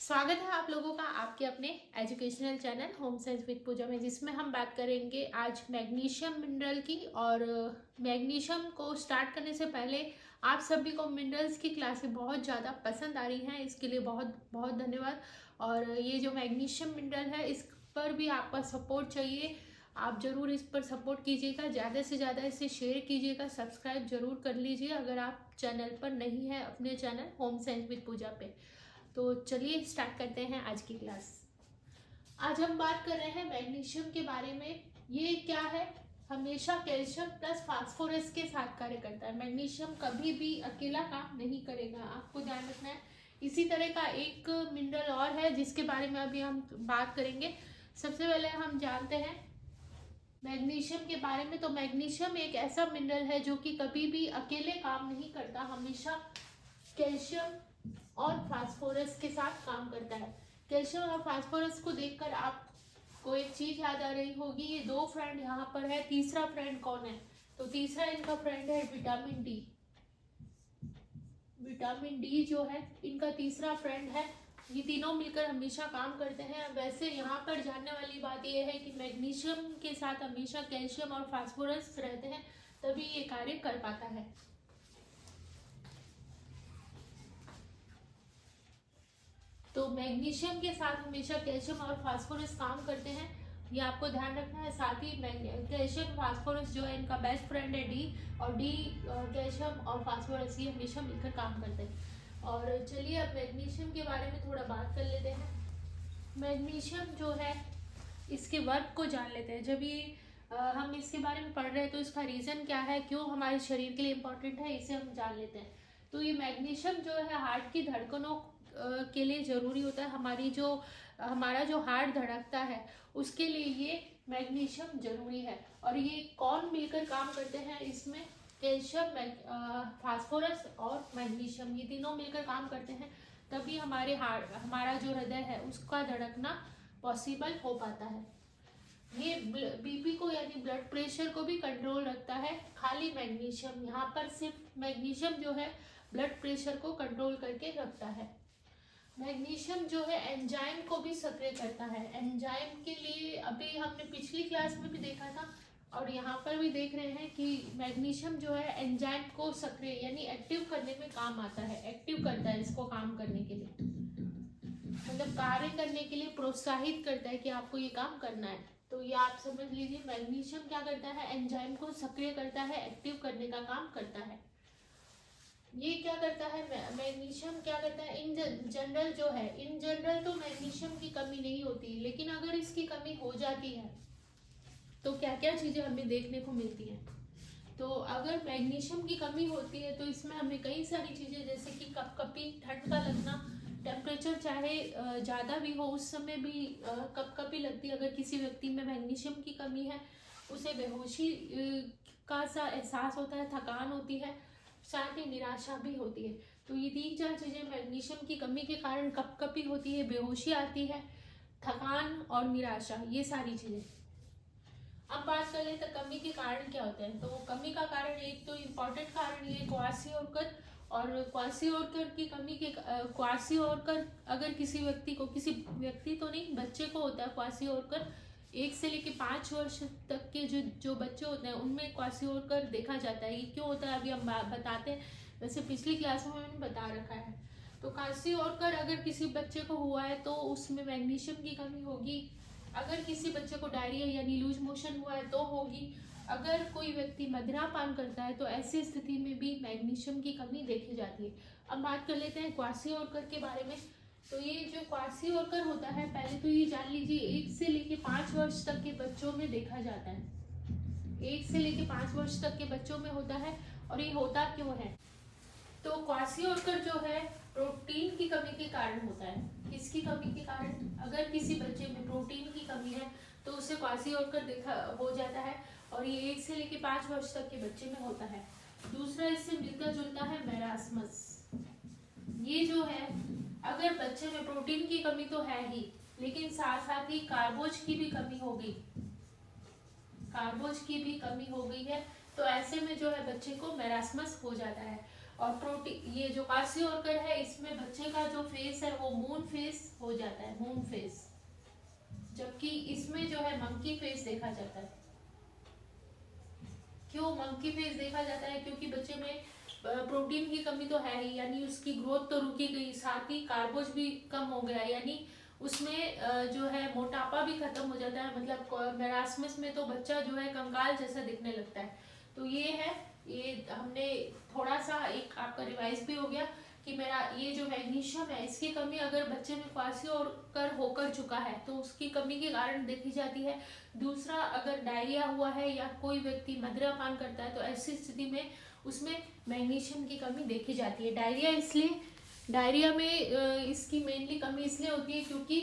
स्वागत है आप लोगों का आपके अपने educational channel home science with Puja में, जिसमें हम बात करेंगे आज मैग्नीशियम मिनरल की। और मैग्नीशियम को स्टार्ट करने से पहले आप सभी को मिनरल्स की क्लासें बहुत ज़्यादा पसंद आ रही हैं, इसके लिए बहुत बहुत धन्यवाद। और ये जो मैग्नीशियम मिनरल है इस पर भी आपका सपोर्ट चाहिए, आप ज़रूर इस पर सपोर्ट कीजिएगा, ज़्यादा से ज़्यादा इसे शेयर कीजिएगा, सब्सक्राइब जरूर कर लीजिए अगर आप चैनल पर नहीं है अपने चैनल होम साइंस विद पूजा पे। तो चलिए स्टार्ट करते हैं आज की क्लास। आज हम बात कर रहे हैं मैग्नीशियम के बारे में। ये क्या है? हमेशा कैल्शियम प्लस फास्फोरस के साथ कार्य करता है। मैग्नीशियम कभी भी अकेला काम नहीं करेगा, आपको ध्यान रखना है। इसी तरह का एक मिनरल और है जिसके बारे में अभी हम बात करेंगे। सबसे पहले हम जानते हैं मैग्नीशियम के बारे में। तो मैग्नीशियम एक ऐसा मिनरल है जो कि कभी भी अकेले काम नहीं करता, हमेशा कैल्शियम और फास्फोरस के साथ काम करता है। कैल्शियम और फास्फोरस को देखकर आपको एक चीज याद आ रही होगी, ये दो फ्रेंड यहाँ पर है, तीसरा फ्रेंड कौन है? तो तीसरा इनका फ्रेंड है विटामिन डी। विटामिन डी जो है इनका तीसरा फ्रेंड है। ये तीनों मिलकर हमेशा काम करते हैं। वैसे यहाँ पर जानने वाली बात यह है कि मैग्नीशियम के साथ हमेशा कैल्शियम और फास्फोरस रहते हैं, तभी ये कार्य कर पाता है। तो मैग्नीशियम के साथ हमेशा कैल्शियम और फास्फोरस काम करते हैं, ये आपको ध्यान रखना है। साथ ही कैल्शियम फास्फोरस जो है इनका बेस्ट फ्रेंड है डी, और डी कैल्शियम और फास्फोरस ये हमेशा मिलकर काम करते हैं। और चलिए अब मैग्नीशियम के बारे में थोड़ा बात कर लेते हैं। मैग्नीशियम जो है इसके वर्क को जान लेते हैं। जब ये हम इसके बारे में पढ़ रहे हैं तो इसका रीज़न क्या है, क्यों हमारे शरीर के लिए इम्पोर्टेंट है, इसे हम जान लेते हैं। तो ये मैग्नीशियम जो है हार्ट की धड़कनों के लिए ज़रूरी होता है। हमारा जो हार्ट धड़कता है उसके लिए ये मैग्नीशियम जरूरी है। और ये कौन मिलकर काम करते हैं इसमें? कैल्शियम, फास्फोरस और मैग्नीशियम, ये तीनों मिलकर काम करते हैं, तभी हमारा जो हृदय है उसका धड़कना पॉसिबल हो पाता है। ये बीपी को यानी ब्लड प्रेशर को भी कंट्रोल रखता है, खाली मैग्नीशियम। यहाँ पर सिर्फ मैग्नीशियम जो है ब्लड प्रेशर को कंट्रोल करके रखता है। मैग्नीशियम जो है एंजाइम को भी सक्रिय करता है। एंजाइम के लिए अभी हमने पिछली क्लास में भी देखा था और यहाँ पर भी देख रहे हैं कि मैग्नीशियम जो है एंजाइम को सक्रिय यानी एक्टिव करने में काम आता है, एक्टिव करता है इसको काम करने के लिए, मतलब कार्य करने के लिए प्रोत्साहित करता है कि आपको ये काम करना है। तो ये आप समझ लीजिए मैग्नीशियम क्या करता है, एंजाइम को सक्रिय करता है, एक्टिव करने का काम करता है। ये क्या करता है, मैग्नीशियम क्या करता है इन जनरल जो है, इन जनरल तो मैग्नीशियम की कमी नहीं होती, लेकिन अगर इसकी कमी हो जाती है तो क्या क्या चीजें हमें देखने को मिलती हैं। तो अगर मैग्नीशियम की कमी होती है तो इसमें हमें कई सारी चीजें, जैसे कि कपकपी, ठंड का लगना, टेम्परेचर चाहे ज़्यादा भी हो उस समय भी कपकपी लगती है। अगर किसी व्यक्ति में मैग्नीशियम की कमी है उसे बेहोशी का सा एहसास होता है, थकान होती है, साथ ही निराशा भी होती है। तो ये तीन चार चीज़ें मैग्नीशियम की कमी के कारण कपकपी होती है, बेहोशी आती है, थकान और निराशा, ये सारी चीज़ें। अब बात कर ले तो कमी के कारण क्या होते हैं। तो कमी का कारण, एक तो इम्पोर्टेंट कारण ये क्वासियोरकर, और क्वासियोरकर की कमी के क्वासियोरकर अगर किसी व्यक्ति को, किसी व्यक्ति तो नहीं बच्चे को होता है क्वासियोरकर, 1 से लेकर 5 वर्ष तक के जो बच्चे होते हैं उनमें क्वासियोरकर देखा जाता है। ये क्यों होता है अभी हम बताते हैं, वैसे पिछली क्लास में मैंने बता रखा है। तो क्वासियोरकर अगर किसी बच्चे को हुआ है तो उसमें मैग्नीशियम की कमी होगी। अगर किसी बच्चे को डायरिया यानी लूज मोशन हुआ है तो होगी। अगर कोई व्यक्ति मदिरा पान करता है तो ऐसी स्थिति में भी मैग्नीशियम की कमी देखी जाती है। अब बात कर लेते हैं क्वासियोरकर के बारे में। तो ये जो क्वासियोरकर होता है, पहले तो ये जान लीजिए 1 से लेके 5 वर्ष तक के बच्चों में देखा जाता है। 1 से लेके 5 वर्ष तक के बच्चों में होता है। और ये होता क्यों है? तो क्वासियोरकर जो है प्रोटीन की कमी के कारण होता है। किसकी कमी के कारण? अगर किसी बच्चे में प्रोटीन की कमी है तो उसे क्वासियोरकर देखा हो जाता है, और ये 1 से लेकर 5 वर्ष तक के बच्चे में होता है। दूसरा इससे मिलता जुलता है मैरास्मस। ये जो है, अगर बच्चे में प्रोटीन की कमी तो है ही, लेकिन साथ साथ ही कार्बोज की भी कमी हो गई, कार्बोज की भी कमी हो गई है, तो ऐसे में जो है बच्चे को मैरास्मस हो जाता है। और प्रोटीन, ये जो क्वासिओर्कर है इसमें बच्चे का जो फेस है वो मून फेस हो जाता है, मून फेस, जबकि इसमें जो है मंकी फेस देखा जाता है। क्यों मंकी फेस देखा जाता है? क्योंकि बच्चे में प्रोटीन की कमी तो है ही, यानी उसकी ग्रोथ तो रुकी गई, साथ ही कार्बोज भी कम हो गया, यानी उसमें जो है मोटापा भी खत्म हो जाता है। मतलब मेरास्मस में तो बच्चा जो है कंकाल जैसा दिखने लगता है। तो ये है, ये हमने थोड़ा सा एक आपका रिवाइज भी हो गया कि मेरा ये जो मैग्नीशियम है इसकी कमी अगर बच्चे में क्वासिओर्कर होकर चुका है तो उसकी कमी के कारण देखी जाती है। दूसरा, अगर डायरिया हुआ है या कोई व्यक्ति मदिरापान करता है तो ऐसी स्थिति में उसमें मैग्नीशियम की कमी देखी जाती है। डायरिया में इसकी मेनली कमी इसलिए होती है क्योंकि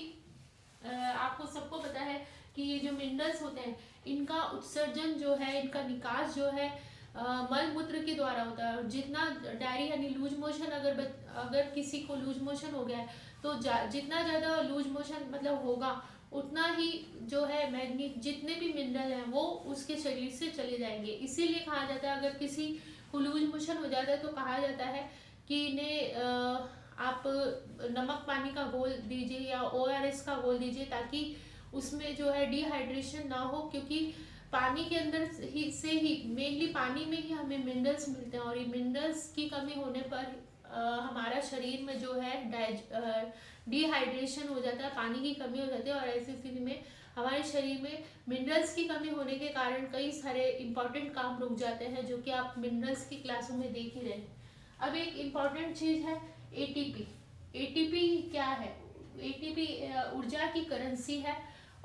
आपको सबको पता है कि ये जो मिनरल्स होते हैं इनका उत्सर्जन जो है, इनका निकास जो है मल मूत्र के द्वारा होता है। और जितना डायरिया यानी लूज मोशन, अगर किसी को लूज मोशन हो गया है तो जितना ज़्यादा लूज मोशन मतलब होगा उतना ही जो है जितने भी मिनरल हैं वो उसके शरीर से चले जाएंगे। इसीलिए कहा जाता है अगर किसी को लूज मोशन हो जाता है तो कहा जाता है कि इन्हें आप नमक पानी का घोल दीजिए या ORS का घोल दीजिए ताकि उसमें जो है डिहाइड्रेशन ना हो, क्योंकि पानी के अंदर से ही मेनली पानी में ही हमें मिनरल्स मिलते हैं और ये मिनरल्स की कमी होने पर हमारा शरीर में जो है डिहाइड्रेशन हो जाता है, पानी की कमी हो जाती है। और ऐसी स्थिति में हमारे शरीर में मिनरल्स की कमी होने के कारण कई सारे इंपॉर्टेंट काम रुक जाते हैं, जो कि आप मिनरल्स की क्लासों में देख ही रहे हैं। अब एक इम्पॉर्टेंट चीज़ है ATP। ATP क्या है? ATP ऊर्जा की करेंसी है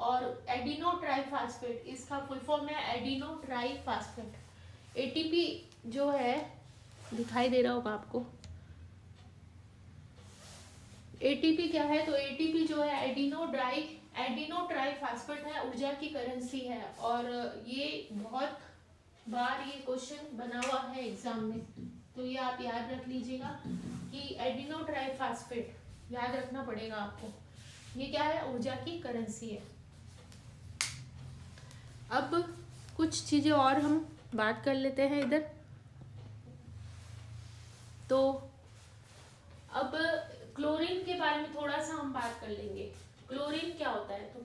और एडिनो ट्राईफास्फेट इसका फुल फॉर्म है, एडिनो ट्राईफास्फेट। ATP जो है दिखाई दे रहा होगा आपको, ATP क्या है? तो ATP जो है एडिनो ट्राईफास्फेट है, ऊर्जा की करेंसी है। और ये बहुत बार ये क्वेश्चन बना हुआ है एग्जाम में, तो ये आप याद रख लीजिएगा कि एडिनो ट्राईफास्फेट याद रखना पड़ेगा आपको। ये क्या है? ऊर्जा की करेंसी है। अब कुछ चीजें और हम बात कर लेते हैं इधर। तो अब क्लोरीन के बारे में थोड़ा सा हम बात कर लेंगे। क्लोरीन क्या होता है? तो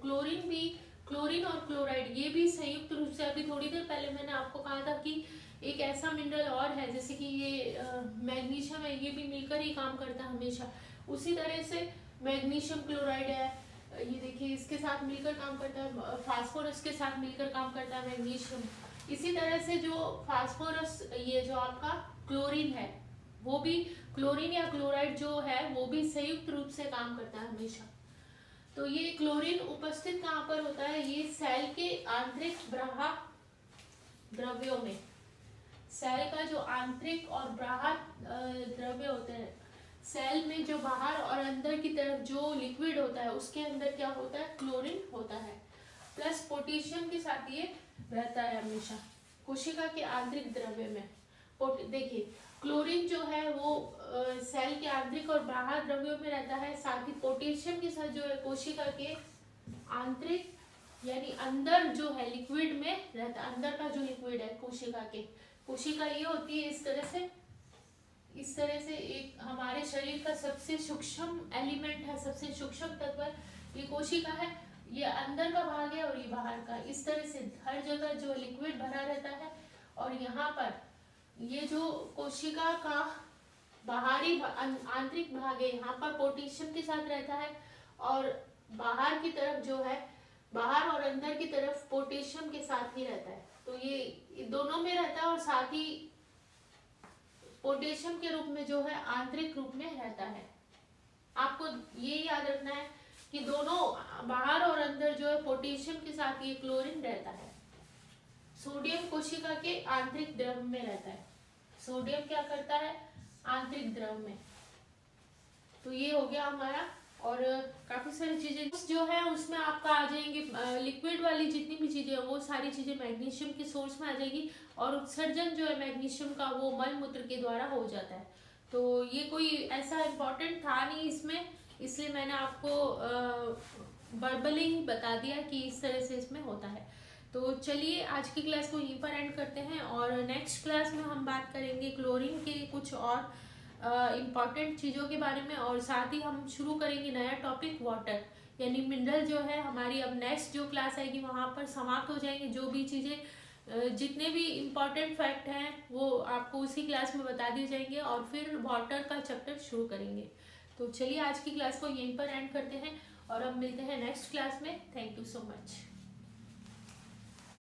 क्लोरीन और क्लोराइड ये भी संयुक्त रूप से, अभी थोड़ी देर पहले मैंने आपको कहा था कि एक ऐसा मिनरल और है जैसे कि ये मैग्नीशियम है, ये भी मिलकर ही काम करता है हमेशा। उसी तरह से मैग्नीशियम क्लोराइड है, ये देखिए इसके साथ मिलकर काम करता है, फास्फोरस के साथ मिलकर काम करता है मैग्नीशियम। इसी तरह से जो फास्फोरस, ये जो आपका क्लोरीन है वो भी, क्लोरीन या क्लोराइड जो है वो भी संयुक्त रूप से काम करता है हमेशा। तो ये क्लोरीन उपस्थित कहाँ पर होता है? ये सेल के आंतरिक बाह्य द्रव्यों में। सेल का जो आंतरिक और बाह्य द्रव्य होते हैं, सेल में जो बाहर और अंदर की तरफ जो लिक्विड होता है उसके अंदर क्या होता है? क्लोरीन होता है, प्लस पोटेशियम के साथ ये रहता है हमेशा कोशिका के आंतरिक द्रव्य में। देखिए क्लोरीन जो है वो सेल के आंतरिक और बाह्य द्रव्यों में रहता है, साथ ही पोटेशियम के साथ जो है कोशिका के आंतरिक यानी अंदर जो है लिक्विड में रहता है। अंदर का जो लिक्विड है कोशिका ये होती है इस तरह से एक हमारे शरीर का सबसे सूक्ष्म एलिमेंट है, सबसे सूक्ष्म तत्व ये कोशिका है। ये अंदर का भाग है और ये बाहर का। इस तरह से हर जगह जो लिक्विड भरा रहता है और यहाँ पर ये जो कोशिका का बाहरी आंतरिक भाग है यहाँ पर पोटेशियम के साथ रहता है और बाहर की तरफ जो है, बाहर और अंदर की तरफ पोटेशियम के साथ ही रहता है। तो ये दोनों में रहता है और साथ ही पोटेशियम के रूप में जो है आंतरिक रूप में रहता है। आपको ये याद रखना है कि दोनों बाहर और अंदर जो है पोटेशियम के साथ ये क्लोरीन रहता है। सोडियम कोशिका के आंतरिक द्रव में रहता है। सोडियम क्या करता है? आंतरिक द्रव में। तो ये हो गया हमारा। और काफी सारी चीजें जो है उसमें आपका आ जाएंगे, लिक्विड वाली जितनी भी चीजें हैं वो सारी चीजें मैग्नीशियम के सोर्स में आ जाएगी और उत्सर्जन जो है मैग्नीशियम का वो मल मूत्र के द्वारा हो जाता है। तो ये कोई ऐसा इम्पोर्टेंट था नहीं इसमें, इसलिए मैंने आपको वर्बली ही बता दिया कि इस तरह से इसमें होता है। तो चलिए आज की क्लास को यहीं पर एंड करते हैं, और नेक्स्ट क्लास में हम बात करेंगे क्लोरीन के कुछ और इम्पॉर्टेंट चीज़ों के बारे में, और साथ ही हम शुरू करेंगे नया टॉपिक वाटर, यानी मिनरल जो है हमारी अब नेक्स्ट जो क्लास आएगी वहाँ पर समाप्त हो जाएंगे। जो भी चीज़ें जितने भी इम्पॉर्टेंट फैक्ट हैं वो आपको उसी क्लास में बता दिए जाएंगे, और फिर वाटर का चैप्टर शुरू करेंगे। तो चलिए आज की क्लास को यहीं पर एंड करते हैं, और अब मिलते हैं नेक्स्ट क्लास में। Thank you so much.